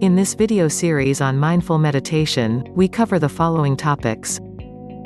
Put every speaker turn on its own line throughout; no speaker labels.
In this video series on mindful meditation, we cover the following topics.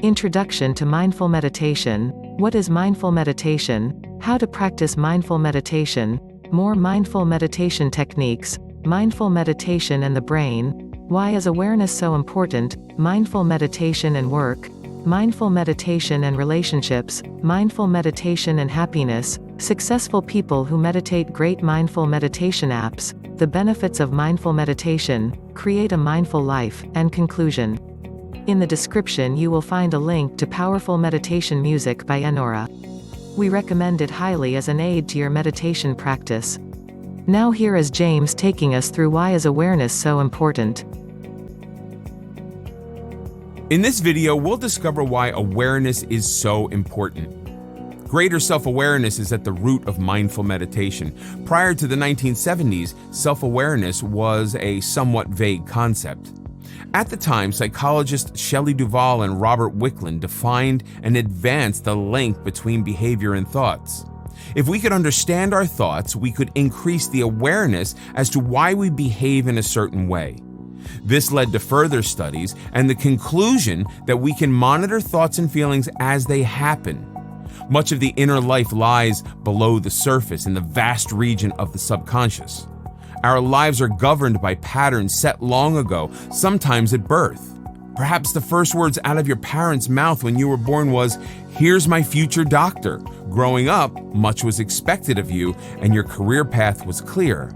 Introduction to mindful meditation. What is mindful meditation? How to practice mindful meditation. More mindful meditation techniques. Mindful meditation and the brain. Why is awareness so important? Mindful meditation and work. Mindful meditation and relationships. Mindful meditation and happiness. Successful people who meditate. Great mindful meditation apps. The benefits of mindful meditation. Create a mindful life. And conclusion. In the description you will find a link to powerful meditation music by Enora. We recommend it highly as an aid to your meditation practice. Now here is James taking us through why is awareness so important.
In this video, we'll discover why awareness is so important. Greater self-awareness is at the root of mindful meditation. Prior to the 1970s, self-awareness was a somewhat vague concept. At the time, psychologists Shelley Duvall and Robert Wicklund defined and advanced the link between behavior and thoughts. If we could understand our thoughts, we could increase the awareness as to why we behave in a certain way. This led to further studies and the conclusion that we can monitor thoughts and feelings as they happen. Much of the inner life lies below the surface in the vast region of the subconscious. Our lives are governed by patterns set long ago, sometimes at birth. Perhaps the first words out of your parents' mouth when you were born was, "Here's my future doctor." Growing up, much was expected of you, and your career path was clear.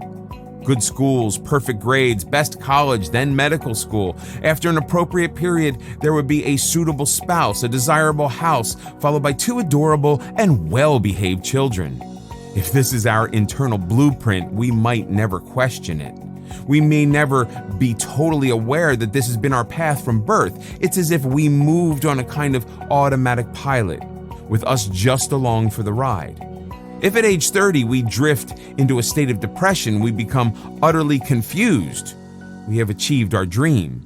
Good schools, perfect grades, best college, then medical school. After an appropriate period, there would be a suitable spouse, a desirable house, followed by 2 adorable and well-behaved children. If this is our internal blueprint, we might never question it. We may never be totally aware that this has been our path from birth. It's as if we moved on a kind of automatic pilot, with us just along for the ride. If at age 30 we drift into a state of depression, we become utterly confused. We have achieved our dream.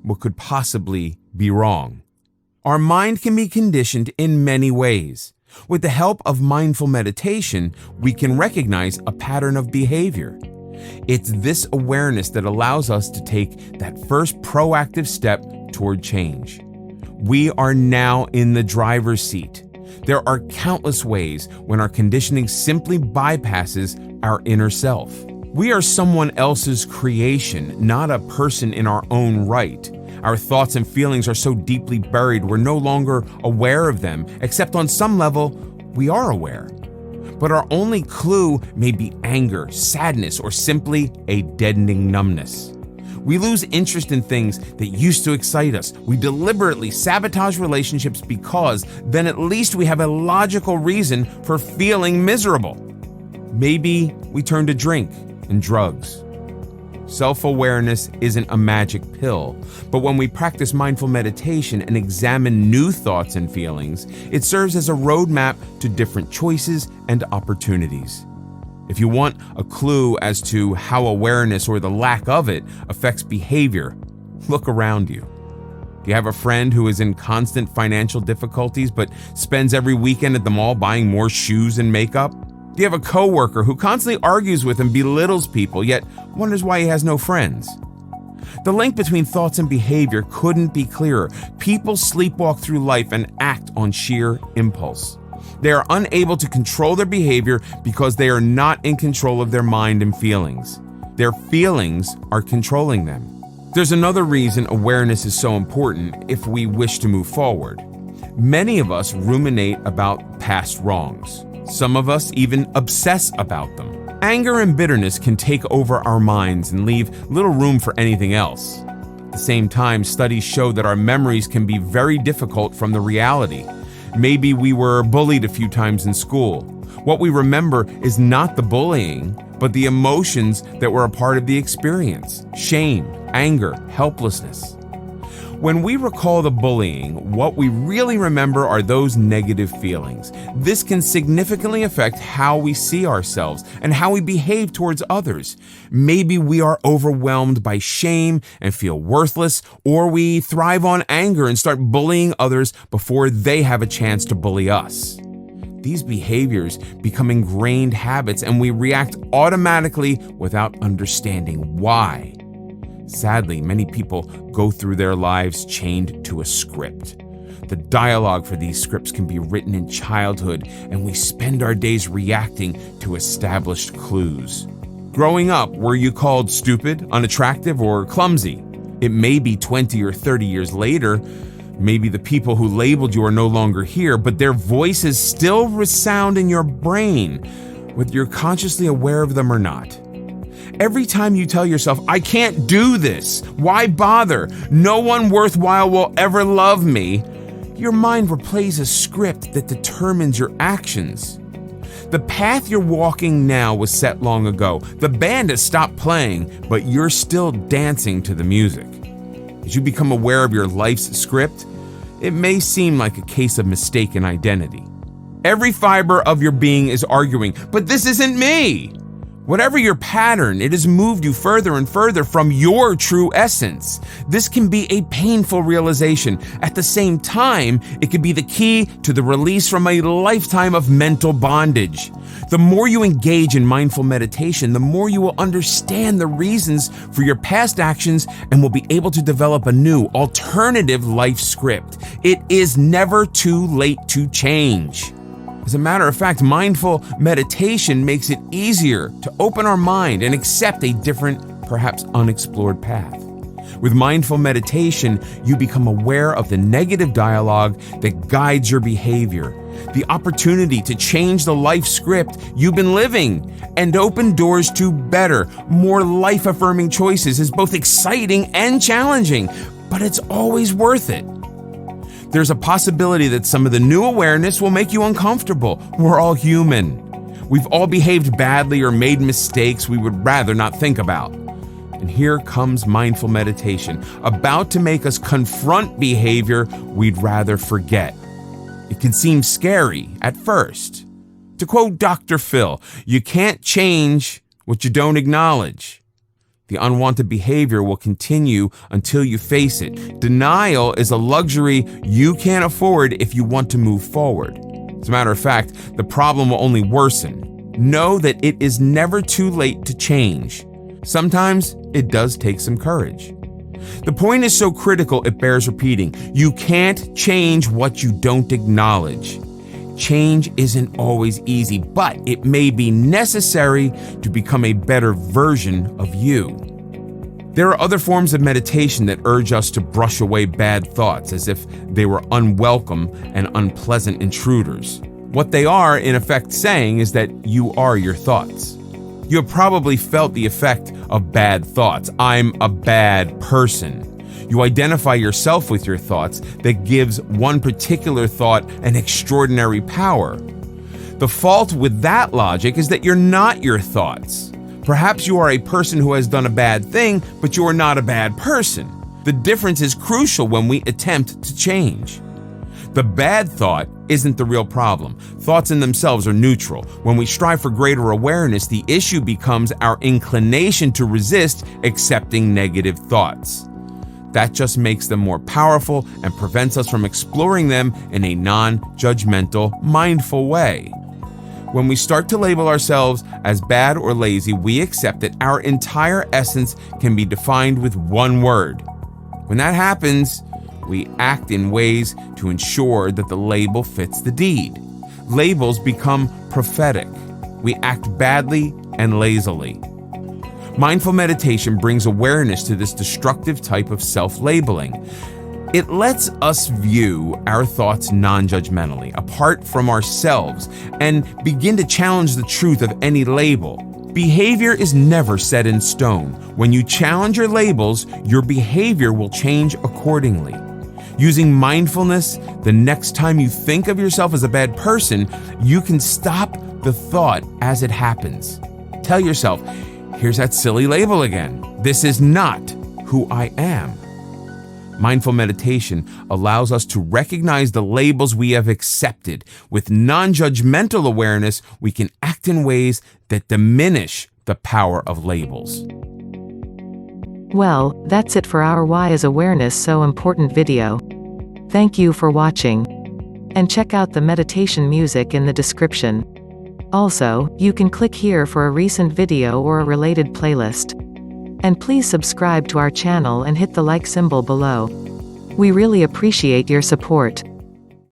What could possibly be wrong? Our mind can be conditioned in many ways. With the help of mindful meditation, we can recognize a pattern of behavior. It's this awareness that allows us to take that first proactive step toward change. We are now in the driver's seat. There are countless ways when our conditioning simply bypasses our inner self. We are someone else's creation, not a person in our own right. Our thoughts and feelings are so deeply buried we're no longer aware of them, except on some level, we are aware. But our only clue may be anger, sadness, or simply a deadening numbness. We lose interest in things that used to excite us. We deliberately sabotage relationships because then at least we have a logical reason for feeling miserable. Maybe we turn to drink and drugs. Self-awareness isn't a magic pill, but when we practice mindful meditation and examine new thoughts and feelings, it serves as a roadmap to different choices and opportunities. If you want a clue as to how awareness or the lack of it affects behavior, look around you. Do you have a friend who is in constant financial difficulties but spends every weekend at the mall buying more shoes and makeup? Do you have a coworker who constantly argues with and belittles people yet wonders why he has no friends? The link between thoughts and behavior couldn't be clearer. People sleepwalk through life and act on sheer impulse. They are unable to control their behavior because they are not in control of their mind and feelings. Their feelings are controlling them. There's another reason awareness is so important if we wish to move forward. Many of us ruminate about past wrongs. Some of us even obsess about them. Anger and bitterness can take over our minds and leave little room for anything else. At the same time, studies show that our memories can be very difficult from the reality. Maybe we were bullied a few times in school. What we remember is not the bullying, but the emotions that were a part of the experience: shame, anger, helplessness. When we recall the bullying, what we really remember are those negative feelings. This can significantly affect how we see ourselves and how we behave towards others. Maybe we are overwhelmed by shame and feel worthless, or we thrive on anger and start bullying others before they have a chance to bully us. These behaviors become ingrained habits and we react automatically without understanding why. Sadly, many people go through their lives chained to a script. The dialogue for these scripts can be written in childhood, and we spend our days reacting to established clues. Growing up, were you called stupid, unattractive, or clumsy? It may be 20 or 30 years later. Maybe the people who labeled you are no longer here, but their voices still resound in your brain, whether you're consciously aware of them or not. Every time you tell yourself, I can't do this, why bother? No one worthwhile will ever love me. Your mind replays a script that determines your actions. The path you're walking now was set long ago. The band has stopped playing, but you're still dancing to the music. As you become aware of your life's script, it may seem like a case of mistaken identity. Every fiber of your being is arguing, but this isn't me. Whatever your pattern, it has moved you further and further from your true essence. This can be a painful realization. At the same time, it could be the key to the release from a lifetime of mental bondage. The more you engage in mindful meditation, the more you will understand the reasons for your past actions and will be able to develop a new, alternative life script. It is never too late to change. As a matter of fact, mindful meditation makes it easier to open our mind and accept a different, perhaps unexplored path. With mindful meditation, you become aware of the negative dialogue that guides your behavior, the opportunity to change the life script you've been living, and open doors to better, more life-affirming choices is both exciting and challenging, but it's always worth it. There's a possibility that some of the new awareness will make you uncomfortable. We're all human. We've all behaved badly or made mistakes we would rather not think about. And here comes mindful meditation, about to make us confront behavior we'd rather forget. It can seem scary at first. To quote Dr. Phil, you can't change what you don't acknowledge. The unwanted behavior will continue until you face it. Denial is a luxury you can't afford if you want to move forward. As a matter of fact, the problem will only worsen. Know that it is never too late to change. Sometimes it does take some courage. The point is so critical it bears repeating. You can't change what you don't acknowledge. Change isn't always easy, but it may be necessary to become a better version of you. There are other forms of meditation that urge us to brush away bad thoughts as if they were unwelcome and unpleasant intruders. What they are, in effect, saying is that you are your thoughts. You have probably felt the effect of bad thoughts. I'm a bad person. You identify yourself with your thoughts. That gives one particular thought an extraordinary power. The fault with that logic is that you're not your thoughts. Perhaps you are a person who has done a bad thing, but you are not a bad person. The difference is crucial when we attempt to change. The bad thought isn't the real problem. Thoughts in themselves are neutral. When we strive for greater awareness, the issue becomes our inclination to resist accepting negative thoughts. That just makes them more powerful and prevents us from exploring them in a non-judgmental, mindful way. When we start to label ourselves as bad or lazy, we accept that our entire essence can be defined with one word. When that happens, we act in ways to ensure that the label fits the deed. Labels become prophetic. We act badly and lazily. Mindful meditation brings awareness to this destructive type of self-labeling. It lets us view our thoughts non-judgmentally, apart from ourselves, and begin to challenge the truth of any label. Behavior is never set in stone. When you challenge your labels, your behavior will change accordingly. Using mindfulness, the next time you think of yourself as a bad person, you can stop the thought as it happens. Tell yourself, here's that silly label again. This is not who I am. Mindful meditation allows us to recognize the labels we have accepted. With non-judgmental awareness, we can act in ways that diminish the power of labels.
Well, that's it for our Why is Awareness So Important video. Thank you for watching. And check out the meditation music in the description. Also, you can click here for a recent video or a related playlist. And please subscribe to our channel and hit the like symbol below. We really appreciate your support.